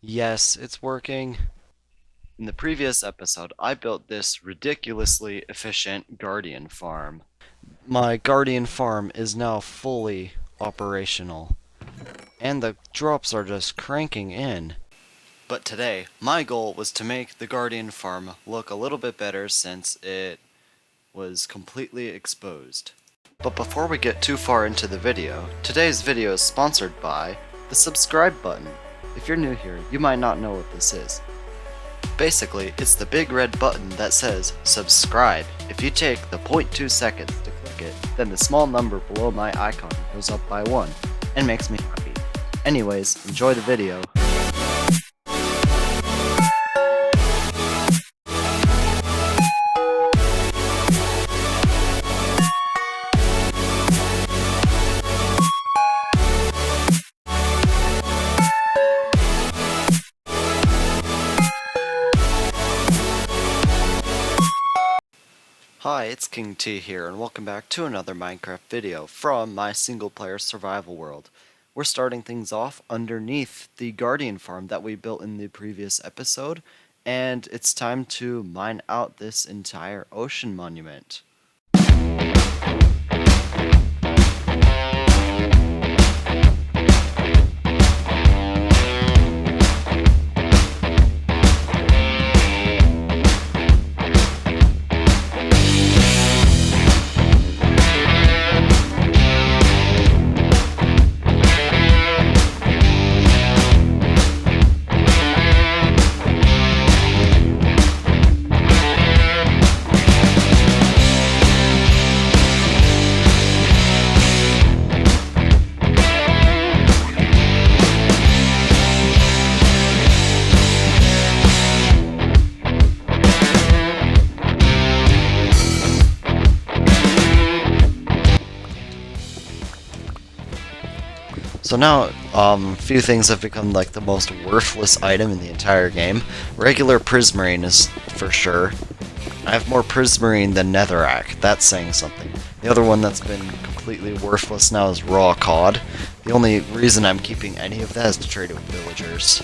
Yes, it's working. In the previous episode, I built this ridiculously efficient guardian farm. My guardian farm is now fully operational, and the drops are just cranking in. But today, my goal was to make the guardian farm look a little bit better since it was completely exposed. But before we get too far into the video, today's video is sponsored by the subscribe button. If you're new here, you might not know what this is. Basically, it's the big red button that says subscribe. If you take the 0.2 seconds to click it, then the small number below my icon goes up by 1 and makes me happy. Anyways, enjoy the video. Hi, it's KingT here, and welcome back to another Minecraft video from my single-player survival world. We're starting things off underneath the Guardian farm that we built in the previous episode, and it's time to mine out this entire ocean monument. So now, a few things have become like the most worthless item in the entire game. Regular prismarine is for sure. I have more prismarine than netherrack. That's saying something. The other one that's been completely worthless now is raw cod. The only reason I'm keeping any of that is to trade it with villagers.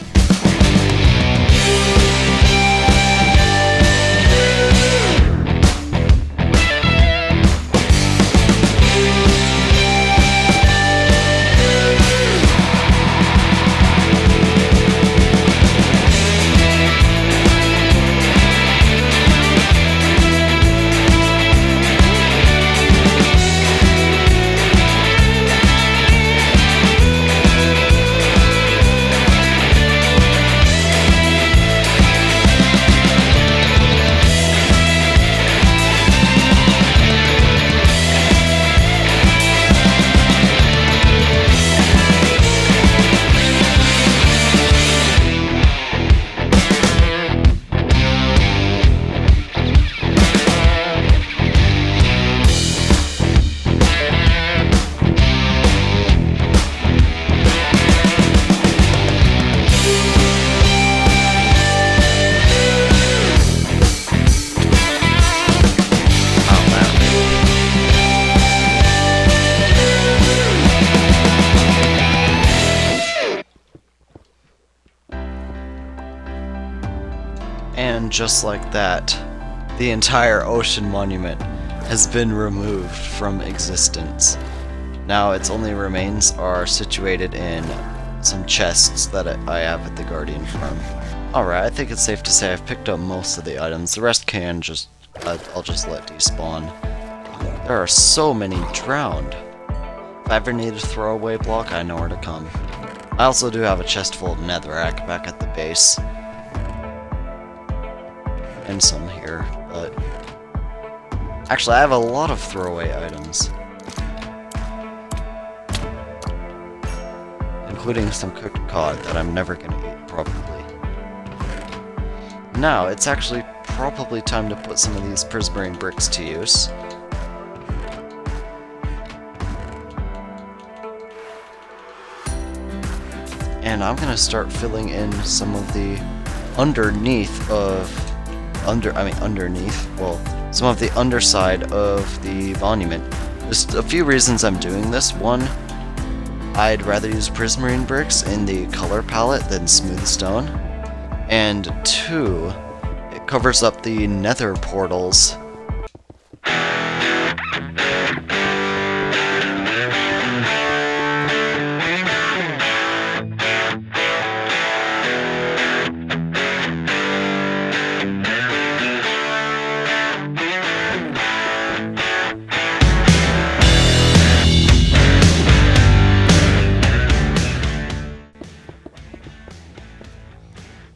And just like that, the entire ocean monument has been removed from existence. Now its only remains are situated in some chests that I have at the Guardian farm. Alright, I think it's safe to say I've picked up most of the items. The rest I'll just let despawn. There are so many drowned. If I ever need a throwaway block, I know where to come. I also do have a chest full of netherrack back at the base. And some here, but actually I have a lot of throwaway items, including some cooked cod that I'm never gonna eat, probably. Now, it's actually probably time to put some of these prismarine bricks to use. And I'm gonna start filling in some of the some of the underside of the monument. There's a few reasons I'm doing this. One, I'd rather use prismarine bricks in the color palette than smooth stone. And 2, it covers up the nether portals.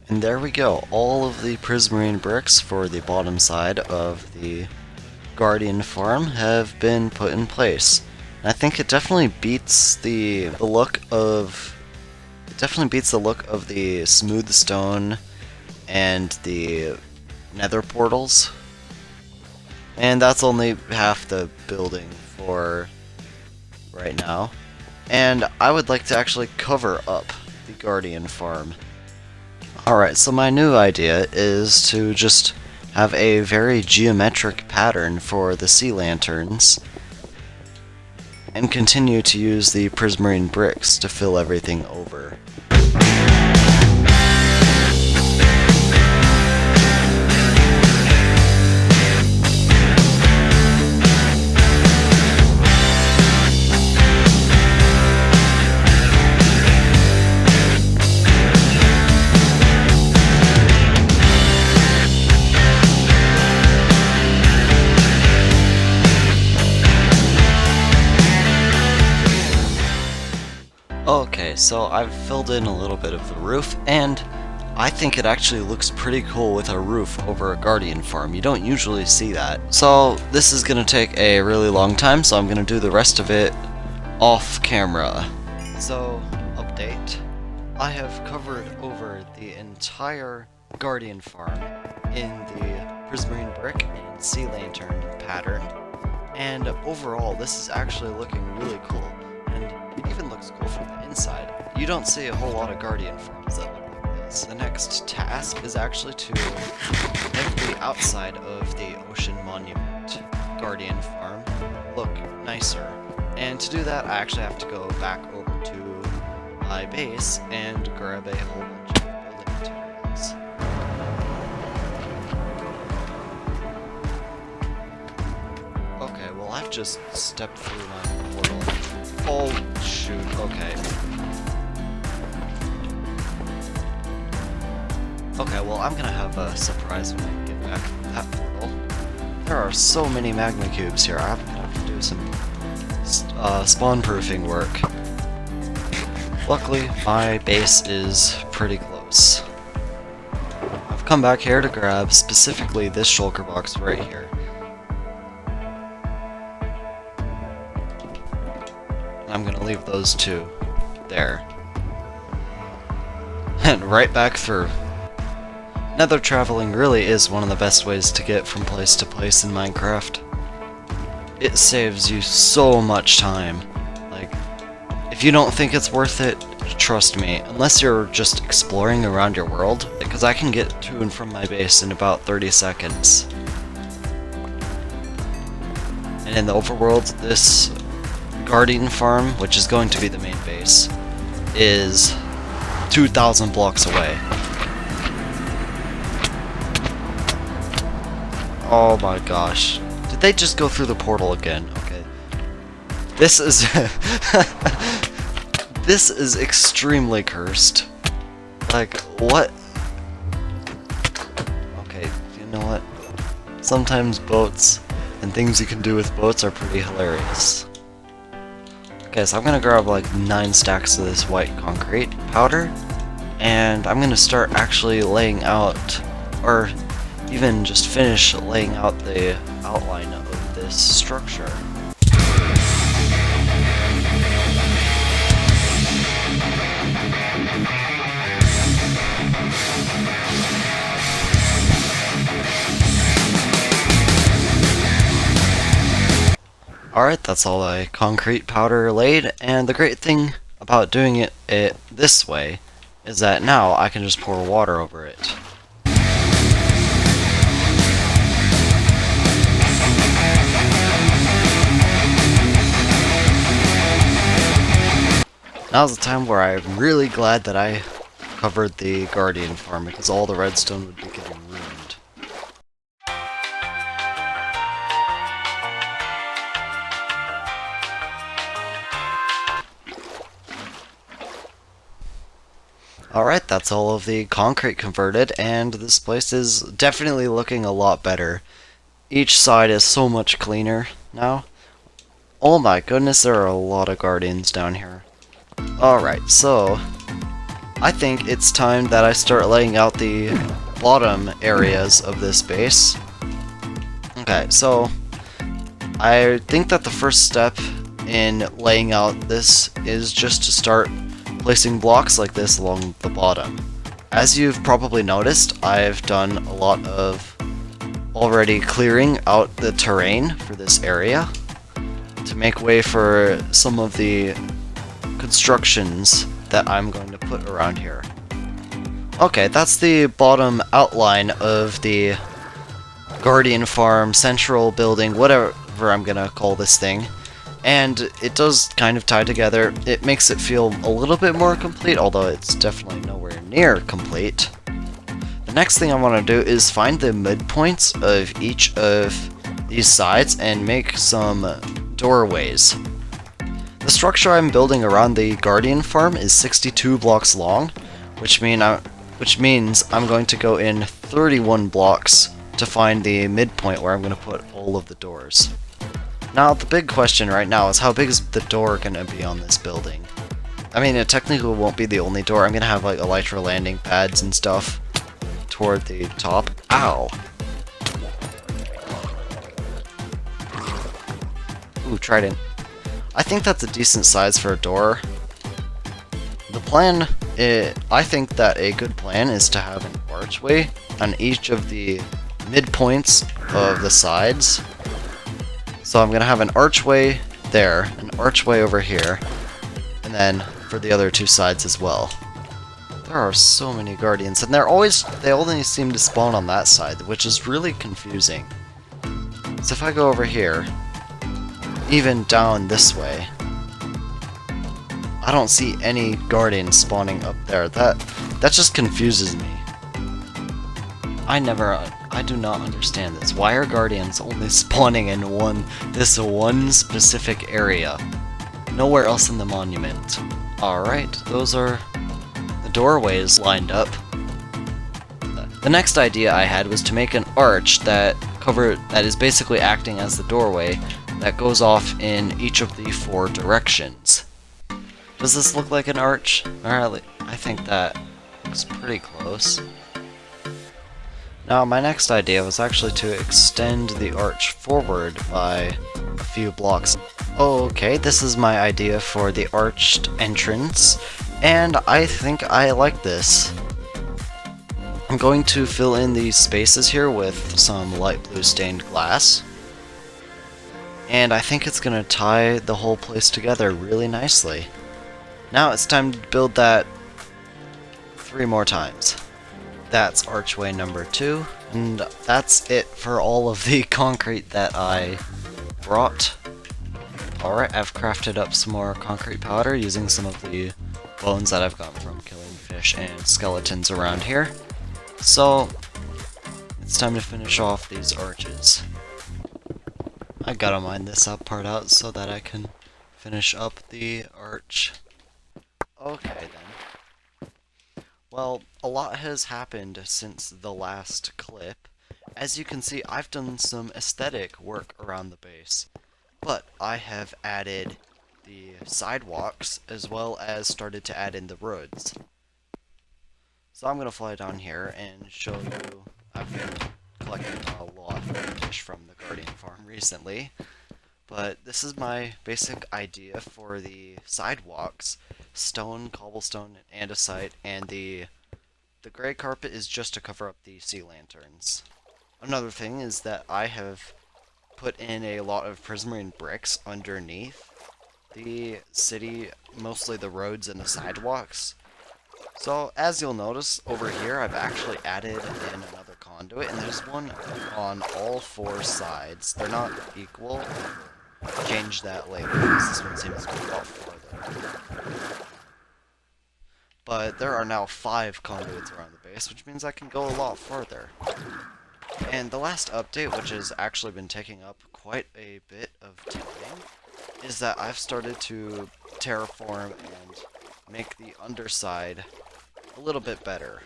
And there we go, all of the prismarine bricks for the bottom side of the Guardian farm have been put in place. And I think it definitely beats the look of the smooth stone and the nether portals. And that's only half the building for right now. And I would like to actually cover up the Guardian farm. Alright, so my new idea is to just have a very geometric pattern for the sea lanterns and continue to use the prismarine bricks to fill everything over. Okay, so I've filled in a little bit of the roof, and I think it actually looks pretty cool with a roof over a Guardian farm. You don't usually see that. So this is going to take a really long time, so I'm going to do the rest of it off camera. So, update. I have covered over the entire Guardian farm in the prismarine brick and sea lantern pattern, and overall this is actually looking really cool. And it even looks cool from the inside. You don't see a whole lot of Guardian farms that look like this. The next task is actually to make the outside of the Ocean Monument Guardian farm look nicer. And to do that, I actually have to go back over to my base and grab a whole bunch of building materials. Okay, well I've just stepped through my portal. Oh, shoot, okay. Okay, well, I'm gonna have a surprise when I get back from that portal. There are so many magma cubes here, I'm gonna have to do some spawn-proofing work. Luckily, my base is pretty close. I've come back here to grab specifically this shulker box right here. I'm gonna leave those two there. And right back through. Nether traveling really is one of the best ways to get from place to place in Minecraft. It saves you so much time. Like, if you don't think it's worth it, trust me, unless you're just exploring around your world, because I can get to and from my base in about 30 seconds. And in the overworld, this Guardian farm, which is going to be the main base, is 2,000 blocks away. Oh my gosh. Did they just go through the portal again? Okay. This is... This is extremely cursed. Like, what? Okay, you know what? Sometimes boats and things you can do with boats are pretty hilarious. Okay, so I'm gonna grab like 9 stacks of this white concrete powder, and I'm gonna start actually laying out, or even just finish laying out the outline of this structure. Alright, that's all the concrete powder laid, and the great thing about doing it this way is that now I can just pour water over it. Now's the time where I'm really glad that I covered the Guardian farm, because all the redstone would be getting ruined. Alright, that's all of the concrete converted, and this place is definitely looking a lot better. Each side is so much cleaner now. Oh my goodness, there are a lot of guardians down here. Alright, so I think it's time that I start laying out the bottom areas of this base. Okay, so I think that the first step in laying out this is just to start placing blocks like this along the bottom. As you've probably noticed, I've done a lot of already clearing out the terrain for this area to make way for some of the constructions that I'm going to put around here. Okay, that's the bottom outline of the Guardian Farm Central Building, whatever I'm gonna call this thing. And it does kind of tie together. It makes it feel a little bit more complete, although it's definitely nowhere near complete. The next thing I want to do is find the midpoints of each of these sides and make some doorways. The structure I'm building around the Guardian Farm is 62 blocks long, which means I'm going to go in 31 blocks to find the midpoint where I'm going to put all of the doors. Now, the big question right now is how big is the door going to be on this building? I mean, it technically won't be the only door. I'm going to have like elytra landing pads and stuff toward the top. Ow! Ooh, trident. I think that's a decent size for a door. The plan, I think that a good plan is to have an archway on each of the midpoints of the sides. So I'm going to have an archway there, an archway over here, and then for the other two sides as well. There are so many guardians, and they only seem to spawn on that side, which is really confusing. So if I go over here, even down this way, I don't see any guardians spawning up there. That just confuses me. I do not understand this. Why are guardians only spawning in this one specific area? Nowhere else in the monument. Alright, those are the doorways lined up. The next idea I had was to make an arch that is basically acting as the doorway that goes off in each of the 4 directions. Does this look like an arch? Alright, I think that looks pretty close. Now, my next idea was actually to extend the arch forward by a few blocks. Okay, this is my idea for the arched entrance, and I think I like this. I'm going to fill in these spaces here with some light blue stained glass, and I think it's going to tie the whole place together really nicely. Now it's time to build that 3 more times. That's archway number 2, and that's it for all of the concrete that I brought. Alright, I've crafted up some more concrete powder using some of the bones that I've gotten from killing fish and skeletons around here. So, it's time to finish off these arches. I gotta mine this up part out so that I can finish up the arch. Okay then. Well, a lot has happened since the last clip. As you can see, I've done some aesthetic work around the base, but I have added the sidewalks as well as started to add in the roads. So I'm going to fly down here and show you. I've been collecting a lot of fish from the Guardian farm recently, but this is my basic idea for the sidewalks: stone, cobblestone, andesite, and the gray carpet is just to cover up the sea lanterns. Another thing is that I have put in a lot of prismarine bricks underneath the city, mostly the roads and the sidewalks. So as you'll notice over here, I've actually added in another conduit, and there's one on all 4 sides. They're not equal. Change that later, because this one seems to be a lot farther. but there are now 5 conduits around the base, which means I can go a lot further. And the last update, which has actually been taking up quite a bit of time, is that I've started to terraform and make the underside a little bit better.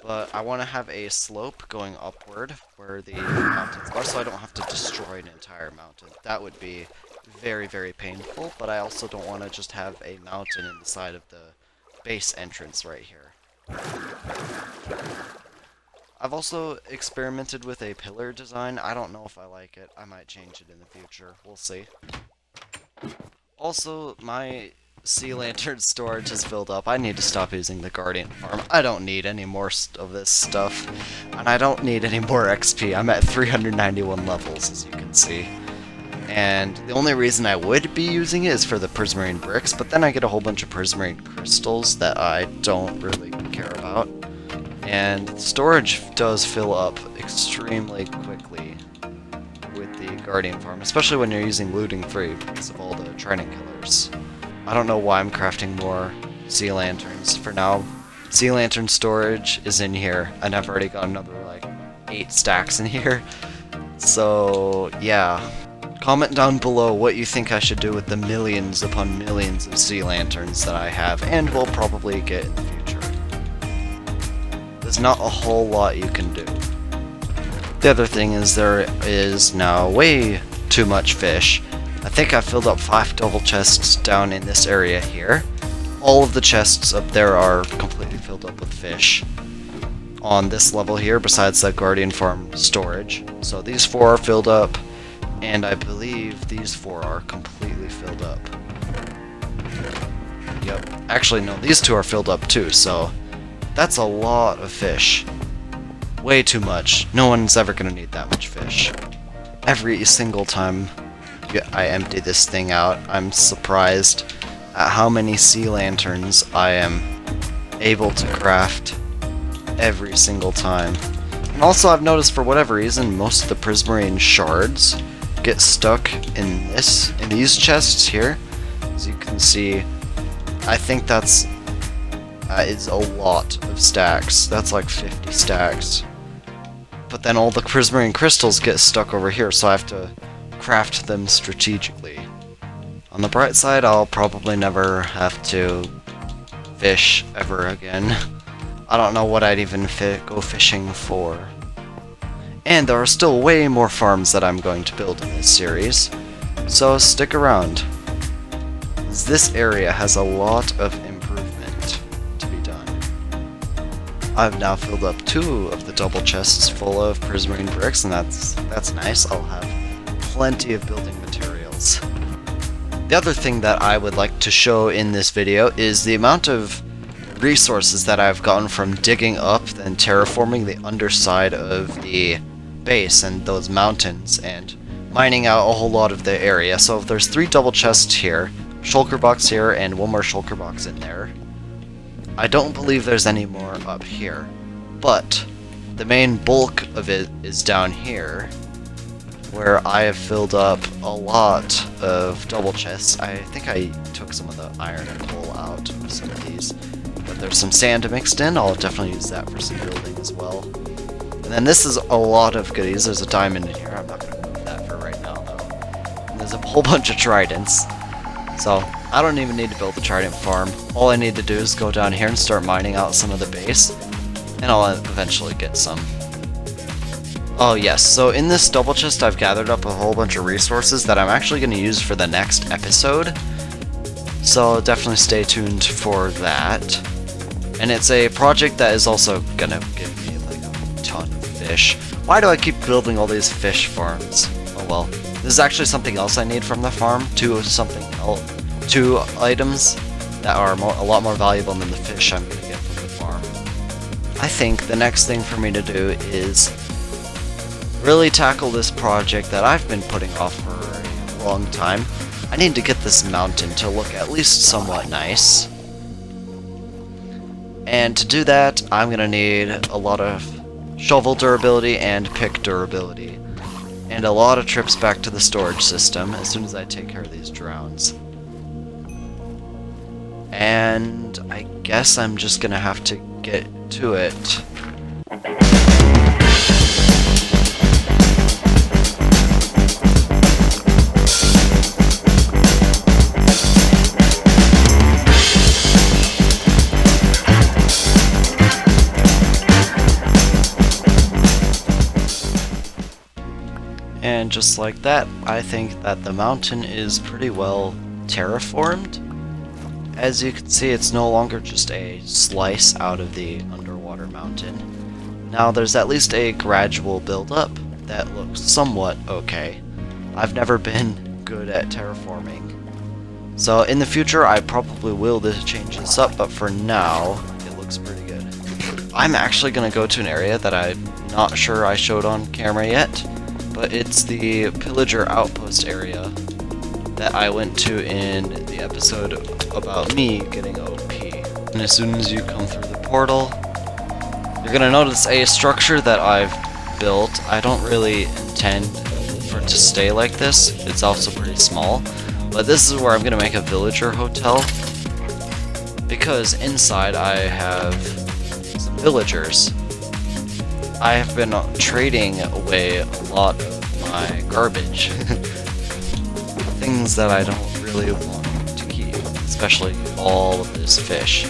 But I want to have a slope going upward where the mountains are, so I don't have to destroy an entire mountain. That would be very, very painful, but I also don't want to just have a mountain in the side of the base entrance right here. I've also experimented with a pillar design. I don't know if I like it. I might change it in the future. We'll see. Also, my sea lantern storage is filled up. I need to stop using the Guardian farm. I don't need any more of this stuff. And I don't need any more XP. I'm at 391 levels, as you can see. And the only reason I would be using it is for the prismarine bricks, but then I get a whole bunch of prismarine crystals that I don't really care about. And storage does fill up extremely quickly with the Guardian farm, especially when you're using looting free because of all the trident killers. I don't know why I'm crafting more sea lanterns. For now, sea lantern storage is in here, and I've already got another like 8 stacks in here. So yeah, comment down below what you think I should do with the millions upon millions of sea lanterns that I have and will probably get in the future. There's not a whole lot you can do. The other thing is there is now way too much fish. I think I filled up 5 double chests down in this area here. All of the chests up there are completely filled up with fish on this level here, besides the Guardian Farm storage. So these 4 are filled up, and I believe these 4 are completely filled up. Yep. Actually, no, these 2 are filled up too, so that's a lot of fish. Way too much. No one's ever gonna need that much fish. Every single time I empty this thing out, I'm surprised at how many sea lanterns I am able to craft every single time. And also I've noticed for whatever reason most of the prismarine shards get stuck in these chests here. As you can see, I think that's is a lot of stacks. That's like 50 stacks. But then all the prismarine crystals get stuck over here, so I have to craft them strategically. On the bright side, I'll probably never have to fish ever again. I don't know what I'd even go fishing for. And there are still way more farms that I'm going to build in this series, so stick around. This area has a lot of improvement to be done. I've now filled up 2 of the double chests full of prismarine bricks, and that's nice. I'll have plenty of building materials. The other thing that I would like to show in this video is the amount of resources that I've gotten from digging up and terraforming the underside of the base and those mountains and mining out a whole lot of the area. So if there's 3 double chests here, shulker box here, and 1 more shulker box in there. I don't believe there's any more up here, but the main bulk of it is down here, where I have filled up a lot of double chests. I think I took some of the iron and coal out of some of these, but there's some sand mixed in. I'll definitely use that for some building as well. And then this is a lot of goodies. There's a diamond in here. I'm not going to move that for right now, though. And there's a whole bunch of tridents. So I don't even need to build the trident farm. All I need to do is go down here and start mining out some of the base, and I'll eventually get some. Oh yes, so in this double chest I've gathered up a whole bunch of resources that I'm actually going to use for the next episode. So definitely stay tuned for that. And it's a project that is also going to give me like a ton of fish. Why do I keep building all these fish farms? Oh well. This is actually something else I need from the farm. 2 items that are a lot more valuable than the fish I'm going to get from the farm. I think the next thing for me to do is really tackle this project that I've been putting off for a long time. I need to get this mountain to look at least somewhat nice. And to do that, I'm going to need a lot of shovel durability and pick durability. And a lot of trips back to the storage system as soon as I take care of these drowns. and I guess I'm just gonna have to get to it. And just like that, I think that the mountain is pretty well terraformed. As you can see, it's no longer just a slice out of the underwater mountain. Now there's at least a gradual build-up that looks somewhat okay. I've never been good at terraforming. So in the future, I probably will change this up, but for now, it looks pretty good. I'm actually going to go to an area that I'm not sure I showed on camera yet, but it's the Pillager Outpost area that I went to in the episode about me getting OP. And as soon as you come through the portal, you're gonna notice a structure that I've built. I don't really intend for it to stay like this. It's also pretty small, but this is where I'm gonna make a villager hotel, because inside I have some villagers. I have been trading away a lot of my garbage. Things that I don't really want to keep, especially all of this fish.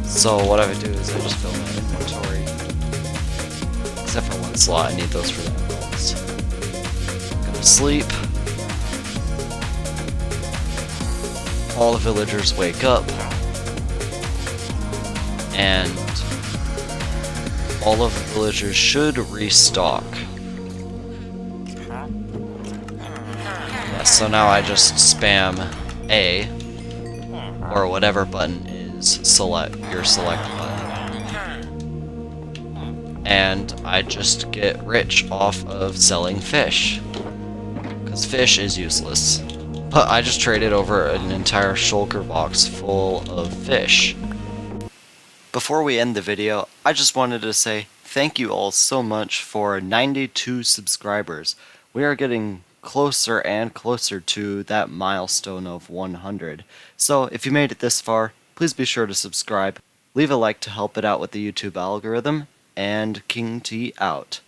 So what I would do is I just fill my inventory, except for one slot. I need those for the emeralds. I'm gonna sleep. All the villagers wake up, and all of the villagers should restock. So now I just spam A, or whatever button is your select button, and I just get rich off of selling fish, because fish is useless. But I just traded over an entire shulker box full of fish. Before we end the video, I just wanted to say thank you all so much for 92 subscribers. We are getting closer and closer to that milestone of 100. So if you made it this far, please be sure to subscribe, leave a like to help it out with the YouTube algorithm, and KingT out.